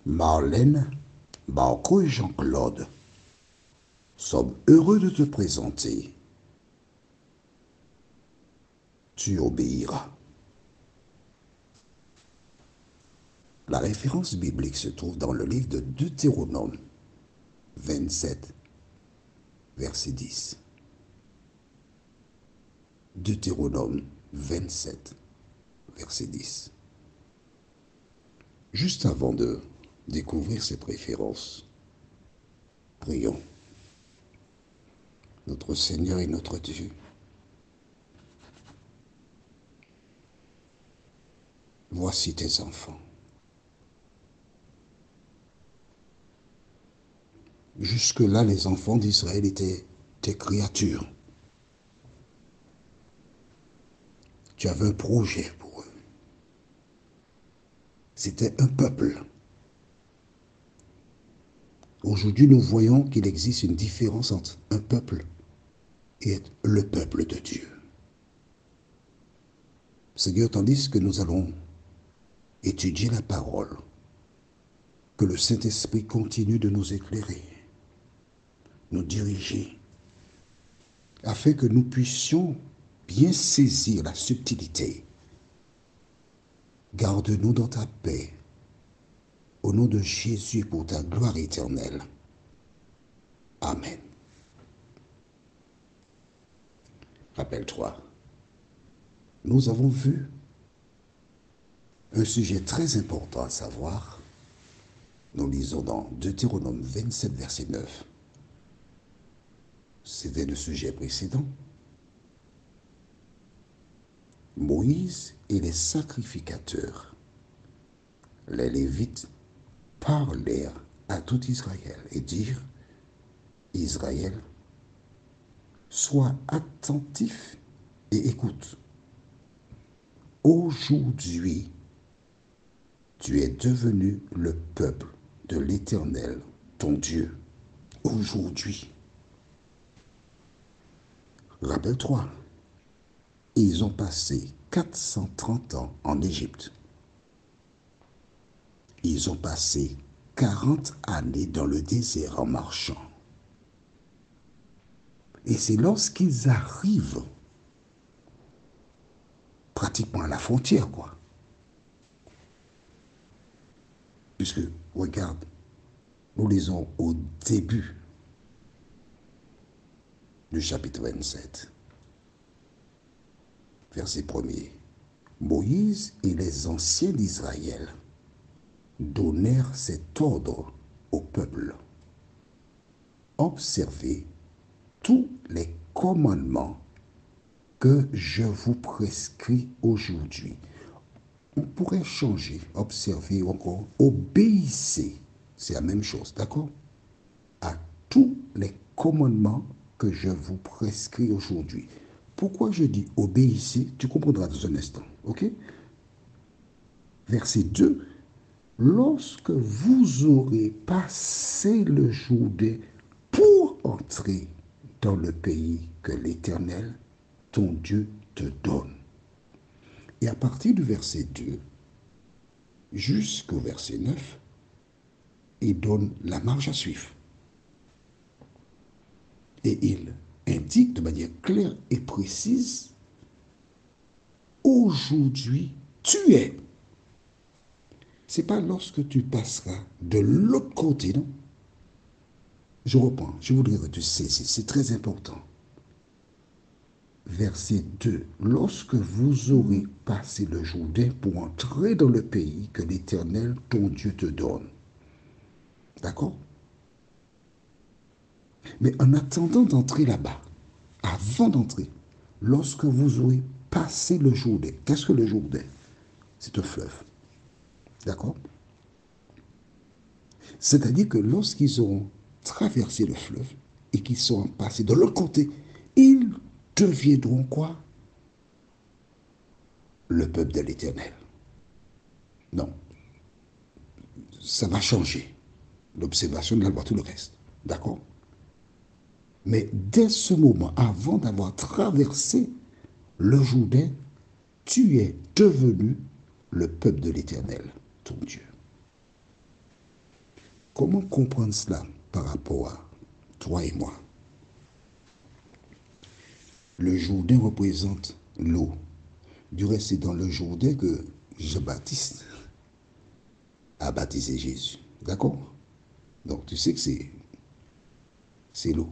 Marlène, Marco et Jean-Claude sommes heureux de te présenter. Tu obéiras. La référence biblique se trouve dans le livre de Deutéronome 27, verset 10. Deutéronome 27, verset 10. Juste avant de découvrir cette référence, prions. Notre Seigneur et notre Dieu, voici tes enfants. Jusque-là, les enfants d'Israël étaient tes créatures. Tu avais un projet pour eux. C'était un peuple. Aujourd'hui, nous voyons qu'il existe une différence entre un peuple et le peuple de Dieu. Seigneur, tandis que nous allons étudier la parole, que le Saint-Esprit continue de nous éclairer, nous diriger, afin que nous puissions bien saisir la subtilité. Garde-nous dans ta paix, au nom de Jésus, pour ta gloire éternelle. Amen. Rappelle-toi, nous avons vu un sujet très important à savoir. Nous lisons dans Deutéronome 27, verset 9. C'était le sujet précédent. Moïse et les sacrificateurs, les Lévites, parlèrent à tout Israël et dirent: Israël, sois attentif et écoute. Aujourd'hui, tu es devenu le peuple de l'Éternel, ton Dieu. Aujourd'hui. Rappelle-toi, ils ont passé 430 ans en Égypte. Ils ont passé 40 années dans le désert en marchant. Et c'est lorsqu'ils arrivent pratiquement à la frontière, quoi. Puisque, regarde, nous lisons au début du chapitre 27, verset 1er. Moïse et les anciens d'Israël donnèrent cet ordre au peuple: observez tous les commandements que je vous prescris aujourd'hui. On pourrait changer, observer ou encore obéissez. C'est la même chose, d'accord? À tous les commandements que je vous prescris aujourd'hui. Pourquoi je dis obéissez? Tu comprendras dans un instant, ok? Verset 2. Lorsque vous aurez passé le Jourdain pour entrer dans le pays que l'Éternel, ton Dieu, te donne. Et à partir du verset 2 jusqu'au verset 9, il donne la marche à suivre. Et il indique de manière claire et précise: aujourd'hui, tu es. Ce n'est pas lorsque tu passeras de l'autre côté, non? Je reprends, je voudrais que tu saisisses, c'est très important. Verset 2. Lorsque vous aurez passé le Jourdain pour entrer dans le pays que l'Éternel, ton Dieu, te donne. D'accord? Mais en attendant d'entrer là-bas, avant d'entrer, lorsque vous aurez passé le Jourdain, qu'est-ce que le Jourdain? C'est un fleuve. D'accord? C'est-à-dire que lorsqu'ils auront traversé le fleuve et qu'ils seront passés de l'autre côté, ils deviendront quoi? Le peuple de l'Éternel. Non. Ça va changer. L'observation de la loi, tout le reste. D'accord? Mais dès ce moment, avant d'avoir traversé le Jourdain, tu es devenu le peuple de l'Éternel, ton Dieu. Comment comprendre cela par rapport à toi et moi? Le Jourdain représente l'eau. Du reste, c'est dans le Jourdain que Jean-Baptiste a baptisé Jésus. D'accord? Donc tu sais que c'est l'eau.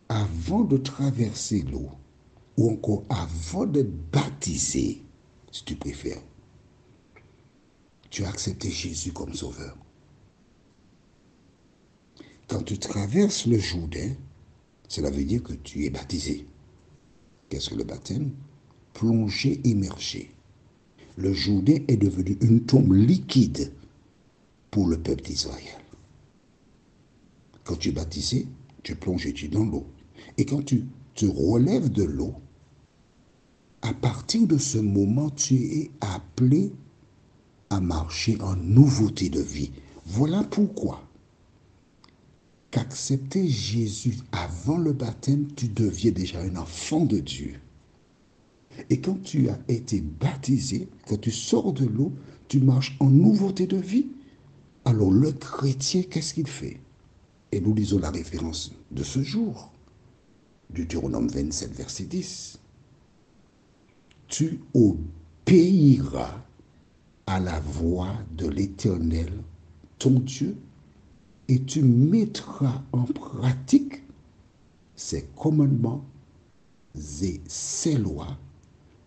Avant de traverser l'eau, ou encore avant d'être baptisé, si tu préfères, tu as accepté Jésus comme sauveur. Quand tu traverses le Jourdain, cela veut dire que tu es baptisé. Qu'est-ce que le baptême? Plongé, immergé. Le Jourdain est devenu une tombe liquide pour le peuple d'Israël. Quand tu es baptisé, tu es plongé dans l'eau. Et quand tu te relèves de l'eau, à partir de ce moment, tu es appelé à marcher en nouveauté de vie. Voilà pourquoi qu'accepter Jésus avant le baptême, tu deviens déjà un enfant de Dieu. Et quand tu as été baptisé, quand tu sors de l'eau, tu marches en nouveauté de vie. Alors le chrétien, qu'est-ce qu'il fait? Et nous lisons la référence de ce jour, Deutéronome 27, verset 10. Tu obéiras à la voix de l'Éternel, ton Dieu, et tu mettras en pratique ses commandements et ses lois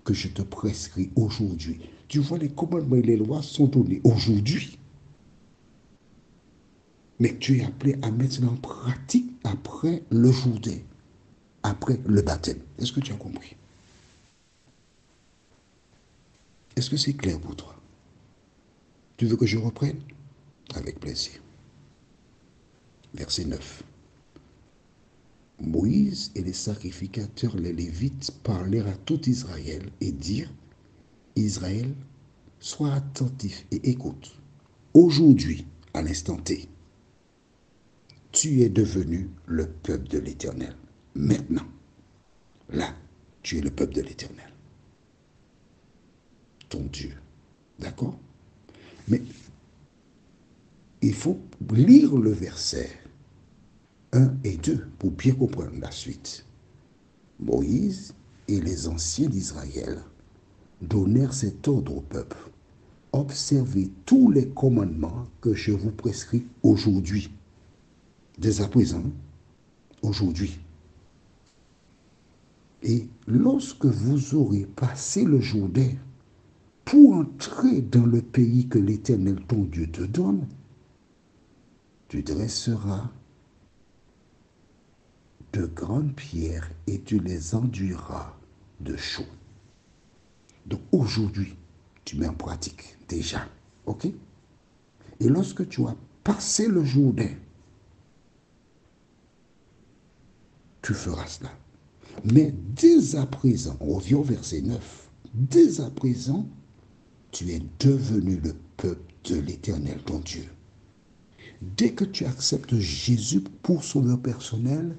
que je te prescris aujourd'hui. Tu vois, les commandements et les lois sont donnés aujourd'hui. Mais tu es appelé à mettre cela en pratique après le Jourdain, après le baptême. Est-ce que tu as compris? Est-ce que c'est clair pour toi? Tu veux que je reprenne? Avec plaisir. Verset 9. Moïse et les sacrificateurs, les Lévites, parlèrent à tout Israël et dirent, Israël, sois attentif et écoute. Aujourd'hui, à l'instant T, tu es devenu le peuple de l'Éternel. Maintenant, là, tu es le peuple de l'Éternel. Ton Dieu. D'accord? Mais il faut lire le verset 1 et 2 pour bien comprendre la suite. Moïse et les anciens d'Israël donnèrent cet ordre au peuple. Observez tous les commandements que je vous prescris aujourd'hui. Dès à présent, aujourd'hui. Et lorsque vous aurez passé le Jourdain pour entrer dans le pays que l'Éternel ton Dieu te donne, tu dresseras de grandes pierres et tu les enduiras de chaux. Donc aujourd'hui, tu mets en pratique déjà. OK? Et lorsque tu as passé le Jourdain, tu feras cela. Mais dès à présent, on revient au verset 9, dès à présent, tu es devenu le peuple de l'Éternel, ton Dieu. Dès que tu acceptes Jésus pour sauveur personnel,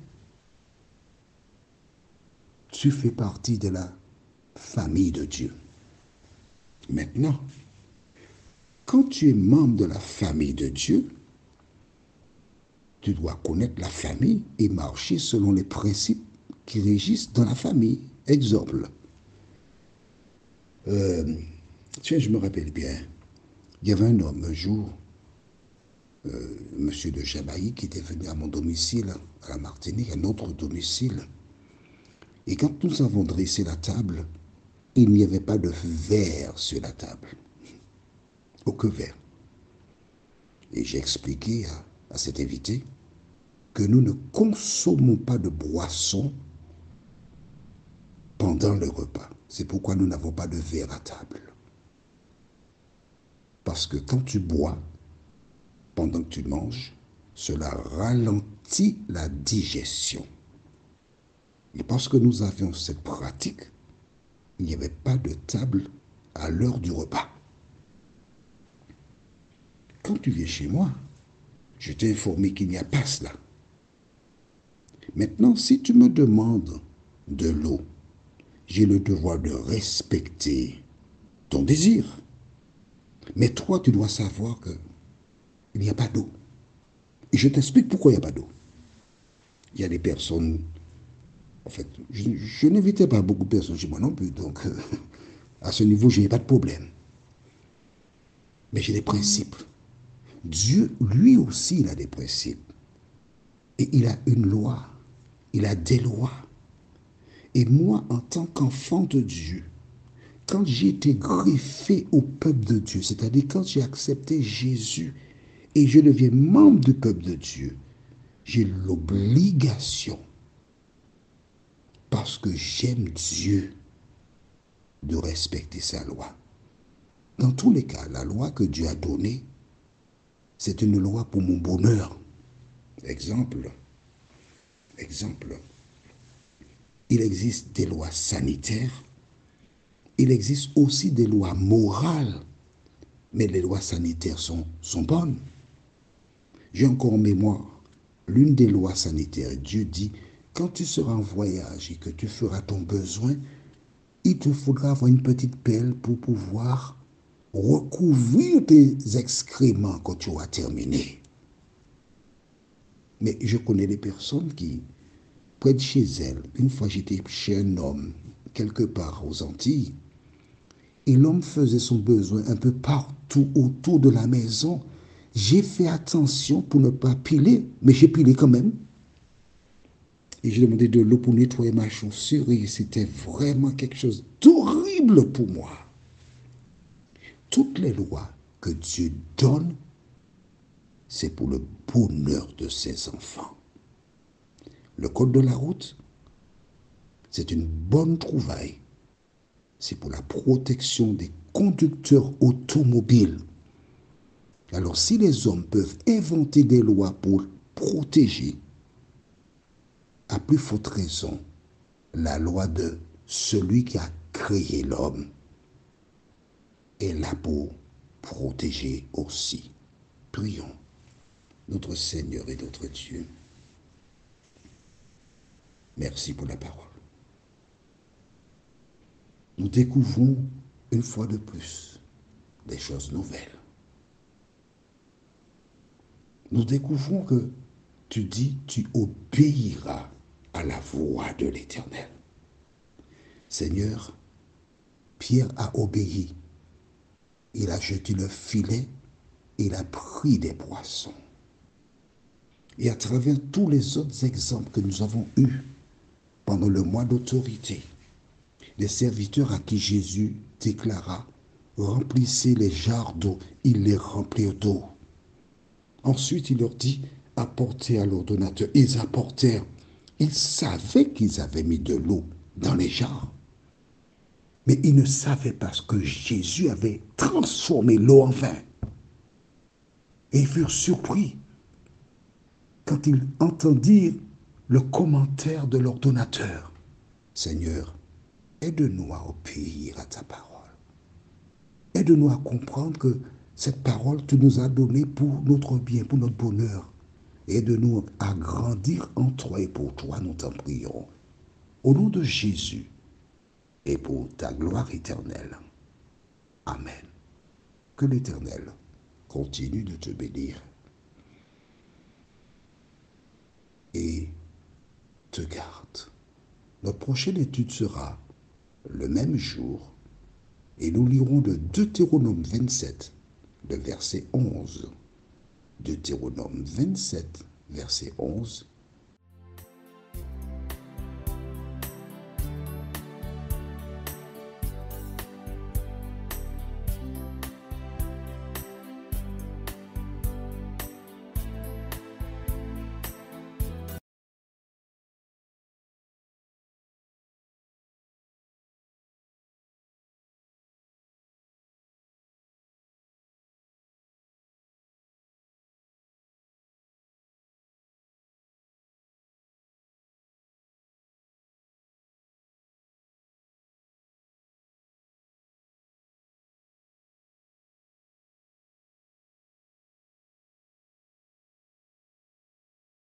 tu fais partie de la famille de Dieu. Maintenant, quand tu es membre de la famille de Dieu, tu dois connaître la famille et marcher selon les principes qui régissent dans la famille. Exemple, tiens, je me rappelle bien, il y avait un homme un jour, monsieur de Jamaïque, qui était venu à mon domicile, à la Martinique, à notre domicile. Et quand nous avons dressé la table, il n'y avait pas de verre sur la table. Aucun verre. Et j'ai expliqué à cet invité que nous ne consommons pas de boisson pendant le repas. C'est pourquoi nous n'avons pas de verre à table. Parce que quand tu bois, pendant que tu manges, cela ralentit la digestion. Et parce que nous avions cette pratique, il n'y avait pas de table à l'heure du repas. Quand tu viens chez moi, je t'ai informé qu'il n'y a pas cela. Maintenant, si tu me demandes de l'eau, j'ai le devoir de respecter ton désir. Mais toi, tu dois savoir qu'il n'y a pas d'eau. Et je t'explique pourquoi il n'y a pas d'eau. Il y a des personnes, en fait, je n'invitais pas beaucoup de personnes chez moi non plus, donc à ce niveau, je n'ai pas de problème. Mais j'ai des principes. Dieu, lui aussi, il a des principes. Et il a une loi. Il a des lois. Et moi, en tant qu'enfant de Dieu, quand j'ai été greffé au peuple de Dieu, c'est-à-dire quand j'ai accepté Jésus et je deviens membre du peuple de Dieu, j'ai l'obligation, parce que j'aime Dieu, de respecter sa loi. Dans tous les cas, la loi que Dieu a donnée, c'est une loi pour mon bonheur. Exemple, exemple, il existe des lois sanitaires, il existe aussi des lois morales, mais les lois sanitaires sont bonnes. J'ai encore en mémoire l'une des lois sanitaires. Dieu dit, quand tu seras en voyage et que tu feras ton besoin, il te faudra avoir une petite pelle pour pouvoir recouvrir tes excréments quand tu auras terminé. Mais je connais des personnes qui, près de chez elles, une fois j'étais chez un homme, quelque part aux Antilles, et l'homme faisait son besoin un peu partout autour de la maison. J'ai fait attention pour ne pas piler, mais j'ai pilé quand même. Et j'ai demandé de l'eau pour nettoyer ma chaussure et c'était vraiment quelque chose d'horrible pour moi. Toutes les lois que Dieu donne, c'est pour le bonheur de ses enfants. Le code de la route, c'est une bonne trouvaille. C'est pour la protection des conducteurs automobiles. Alors si les hommes peuvent inventer des lois pour protéger, à plus forte raison, la loi de celui qui a créé l'homme est là pour protéger aussi. Prions, notre Seigneur et notre Dieu. Merci pour la parole. Nous découvrons une fois de plus des choses nouvelles. Nous découvrons que tu dis, tu obéiras à la voix de l'Éternel. Seigneur, Pierre a obéi. Il a jeté le filet, il a pris des poissons. Et à travers tous les autres exemples que nous avons eus pendant le mois d'autorité, les serviteurs à qui Jésus déclara, remplissez les jarres d'eau, ils les remplirent d'eau. Ensuite, il leur dit, apportez à l'ordonnateur. Ils apportèrent. Ils savaient qu'ils avaient mis de l'eau dans les jarres. Mais ils ne savaient pas que Jésus avait transformé l'eau en vin. Et ils furent surpris quand ils entendirent le commentaire de l'ordonnateur. Seigneur, aide-nous à obéir à ta parole. Aide-nous à comprendre que cette parole, tu nous as donnée pour notre bien, pour notre bonheur. Aide-nous à grandir en toi et pour toi, nous t'en prions. Au nom de Jésus et pour ta gloire éternelle. Amen. Que l'Éternel continue de te bénir et te garde. Notre prochaine étude sera le même jour et nous lirons de Deutéronome 27, le verset 11. Deutéronome 27, verset 11